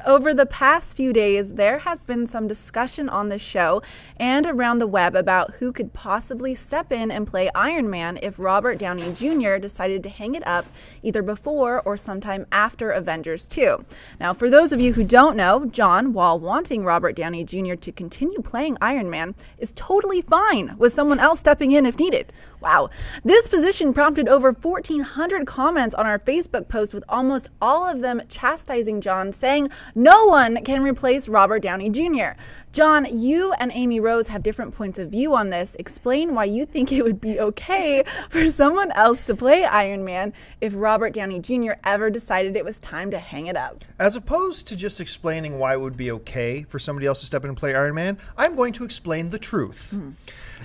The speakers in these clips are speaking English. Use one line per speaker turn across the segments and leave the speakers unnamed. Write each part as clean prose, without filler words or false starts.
Over the past few days, there has been some discussion on the show and around the web about who could possibly step in and play Iron Man if Robert Downey Jr. decided to hang it up either before or sometime after Avengers 2. Now, for those of you who don't know, John, while wanting Robert Downey Jr. to continue playing Iron Man, is totally fine with someone else stepping in if needed. Wow. This position prompted over 1,400 comments on our Facebook post, with almost all of them chastising John, saying no one can replace Robert Downey Jr. John, you and Amy Rose have different points of view on this. Explain why you think it would be okay for someone else to play Iron Man if Robert Downey Jr. ever decided it was time to hang it up.
As opposed to just explaining why it would be okay for somebody else to step in and play Iron Man, I'm going to explain the truth.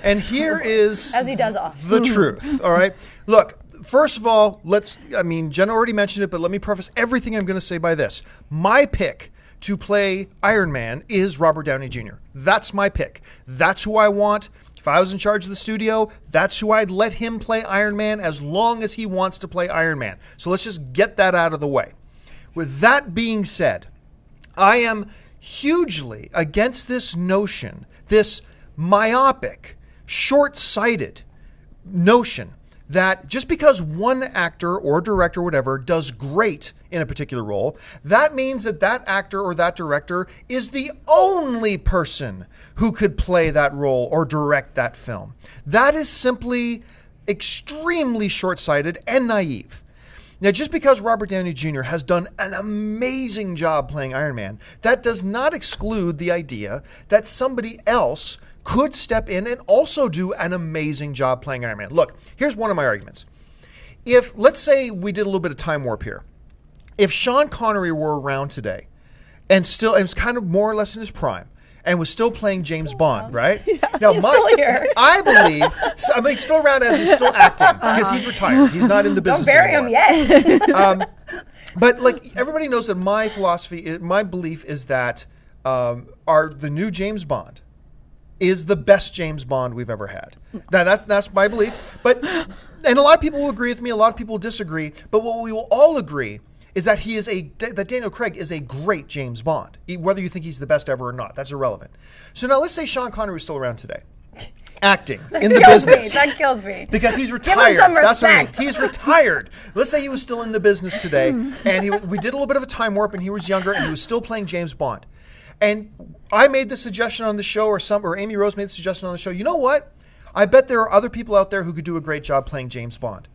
And here is
as he does often.
The truth. All right. Look, first of all, Jenna already mentioned it, but let me preface everything I'm going to say by this. My pick to play Iron Man is Robert Downey Jr. That's my pick. That's who I want. If I was in charge of the studio, that's who I'd let him play Iron Man as long as he wants to play Iron Man. So let's just get that out of the way. With that being said, I am hugely against this notion, this myopic, short-sighted notion that just because one actor or director or whatever does great in a particular role, that means that that actor or that director is the only person who could play that role or direct that film. That is simply extremely short-sighted and naive. Now, just because Robert Downey Jr. has done an amazing job playing Iron Man, that does not exclude the idea that somebody else could step in and also do an amazing job playing Iron Man. Look, here's one of my arguments. If, let's say we did a little bit of time warp here. If Sean Connery were around today and was kind of more or less in his prime and was still playing James Bond, right?
Yeah, now, he's still here.
I believe, he's still around as he's still acting because he's retired. He's not in the business anymore.
Don't bury him yet.
But like everybody knows that my philosophy, my belief is that the new James Bond is the best James Bond we've ever had. Now, that's my belief. And a lot of people will agree with me, a lot of people will disagree, but what we will all agree is that that Daniel Craig is a great James Bond, whether you think he's the best ever or not. That's irrelevant. So now let's say Sean Connery was still around today, acting in the business.
That kills me.
Because he's retired.
Give him some respect.
That's what I mean. He's retired. Let's say he was still in the business today, and we did a little bit of a time warp, and he was younger, and he was still playing James Bond. And I made the suggestion on the show, or Amy Rose made the suggestion on the show. You know what? I bet there are other people out there who could do a great job playing James Bond.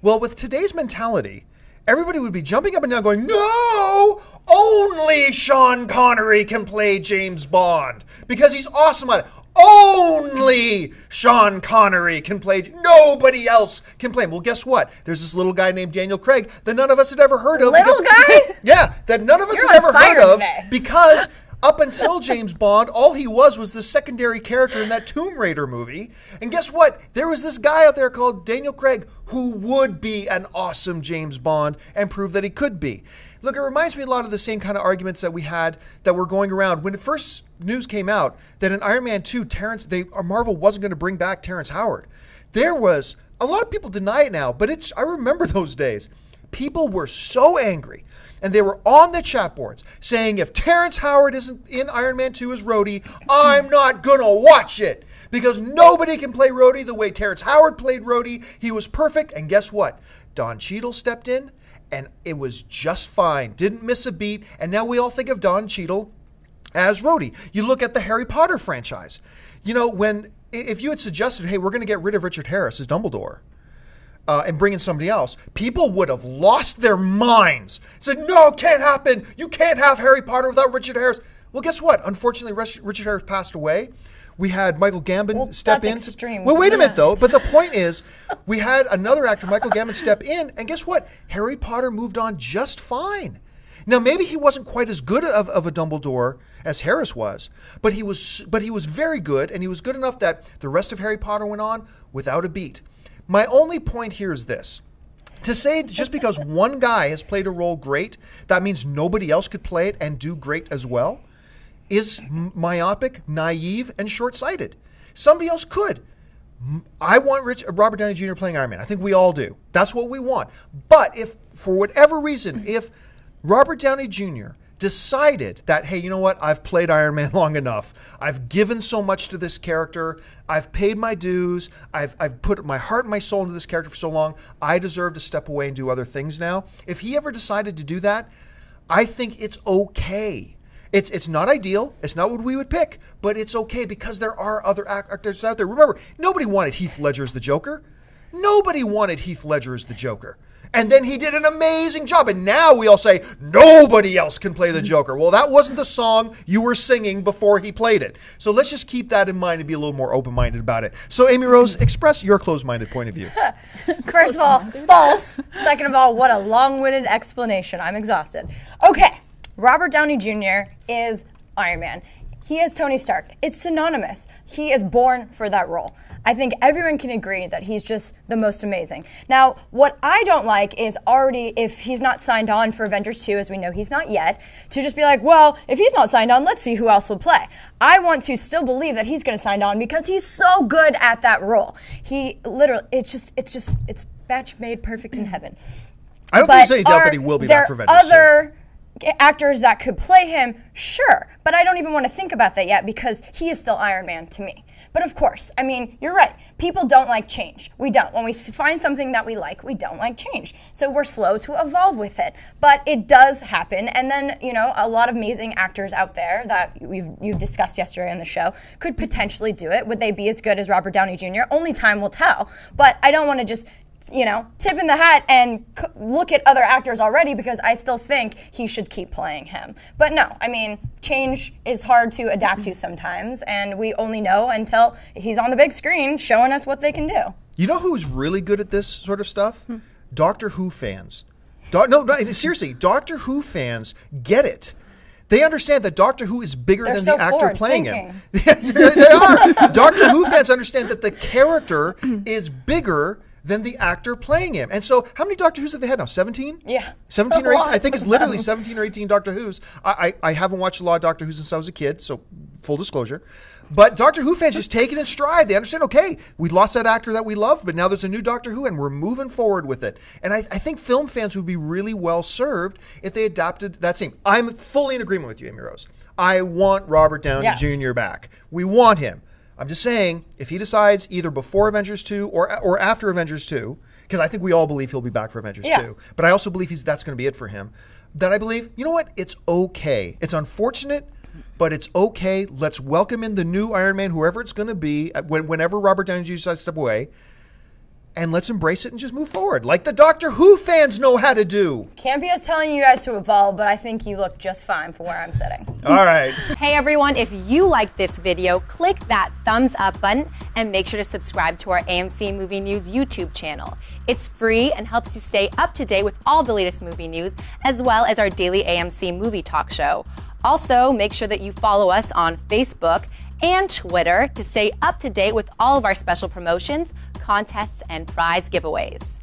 Well, with today's mentality, everybody would be jumping up and down going, no, only Sean Connery can play James Bond because he's awesome at it. Only Sean Connery can play. Nobody else can play him. Well, guess what? There's this little guy named Daniel Craig that none of us had ever heard of.
Little guy?
Yeah, that none of us had ever heard of because up until James Bond, all he was the secondary character in that Tomb Raider movie. And guess what? There was this guy out there called Daniel Craig who would be an awesome James Bond and prove that he could be. Look, it reminds me a lot of the same kind of arguments that we had that were going around when the first news came out that in Iron Man 2, Marvel wasn't going to bring back Terrence Howard. There was, a lot of people deny it now, but I remember those days. People were so angry. And they were on the chat boards saying, if Terrence Howard isn't in Iron Man 2 as Rhodey, I'm not going to watch it. Because nobody can play Rhodey the way Terrence Howard played Rhodey. He was perfect. And guess what? Don Cheadle stepped in, and it was just fine. Didn't miss a beat. And now we all think of Don Cheadle as Rhodey. You look at the Harry Potter franchise. You know, if you had suggested, hey, we're going to get rid of Richard Harris as Dumbledore, and bring in somebody else, people would have lost their minds. Said, no, it can't happen. You can't have Harry Potter without Richard Harris. Well, guess what? Unfortunately, Richard Harris passed away. We had Michael Gambon step in.
Extreme.
Well, wait a minute, though. But the point is, we had another actor, Michael Gambon, step in. And guess what? Harry Potter moved on just fine. Now, maybe he wasn't quite as good of a Dumbledore as Harris was, but he was very good, and he was good enough that the rest of Harry Potter went on without a beat. My only point here is this. To say just because one guy has played a role great, that means nobody else could play it and do great as well, is myopic, naive, and short-sighted. Somebody else could. I want Robert Downey Jr. playing Iron Man. I think we all do. That's what we want. But if, for whatever reason, if Robert Downey Jr. decided that, hey, you know what? I've played Iron Man long enough. I've given so much to this character. I've paid my dues. I've put my heart and my soul into this character for so long. I deserve to step away and do other things now. If he ever decided to do that, I think it's okay. It's not ideal. It's not what we would pick, but it's okay because there are other actors out there. Remember, nobody wanted Heath Ledger as the Joker. Nobody wanted Heath Ledger as the Joker. And then he did an amazing job. And now we all say, nobody else can play the Joker. Well, that wasn't the song you were singing before he played it. So let's just keep that in mind and be a little more open-minded about it. So, Amy Rose, express your closed-minded point of view.
First of all, false. Second of all, what a long-winded explanation. I'm exhausted. Okay, Robert Downey Jr. is Iron Man. He is Tony Stark. It's synonymous. He is born for that role. I think everyone can agree that he's just the most amazing. Now, what I don't like is already, if he's not signed on for Avengers 2, as we know he's not yet, to just be like, well, if he's not signed on, let's see who else will play. I want to still believe that he's going to sign on because he's so good at that role. He literally, it's match made perfect in heaven.
I don't think there's any doubt that he will be back for Avengers 2.
Other actors that could play him, sure, but I don't even want to think about that yet because he is still Iron Man to me. But of course, I mean, you're right. People don't like change. We don't. When we find something that we like, we don't like change. So we're slow to evolve with it. But it does happen. And then, you know, a lot of amazing actors out there that you've discussed yesterday on the show could potentially do it. Would they be as good as Robert Downey Jr.? Only time will tell. But I don't want to just, you know, tip in the hat and look at other actors already because I still think he should keep playing him. But no, I mean, change is hard to adapt to sometimes, and we only know until he's on the big screen showing us what they can do.
You know who's really good at this sort of stuff? Doctor Who fans. Seriously, Doctor Who fans get it. They understand that Doctor Who is bigger than the actor playing him. They are. Doctor Who fans understand that the character is bigger than the actor playing him. And so how many Doctor Who's have they had now? 17?
Yeah.
17 or 18? I think it's literally 17 or 18 Doctor Who's. I haven't watched a lot of Doctor Who since I was a kid, so full disclosure. But Doctor Who fans just take it in stride. They understand, okay, we lost that actor that we loved, but now there's a new Doctor Who, and we're moving forward with it. And I think film fans would be really well served if they adapted that same. I'm fully in agreement with you, Amy Rose. I want Robert Downey Jr. back. We want him. I'm just saying, if he decides either before Avengers 2 or after Avengers 2, because I think we all believe he'll be back for Avengers 2, but I also believe that's going to be it for him, that I believe, you know what, it's okay. It's unfortunate, but it's okay. Let's welcome in the new Iron Man, whoever it's going to be, whenever Robert Downey Jr. decides to step away, and let's embrace it and just move forward, like the Doctor Who fans know how to do.
Can't be us telling you guys to evolve, but I think you look just fine for where I'm sitting.
All right.
Hey everyone, if you liked this video, click that thumbs up button and make sure to subscribe to our AMC Movie News YouTube channel. It's free and helps you stay up to date with all the latest movie news, as well as our daily AMC movie talk show. Also, make sure that you follow us on Facebook and Twitter to stay up to date with all of our special promotions, contests, and prize giveaways.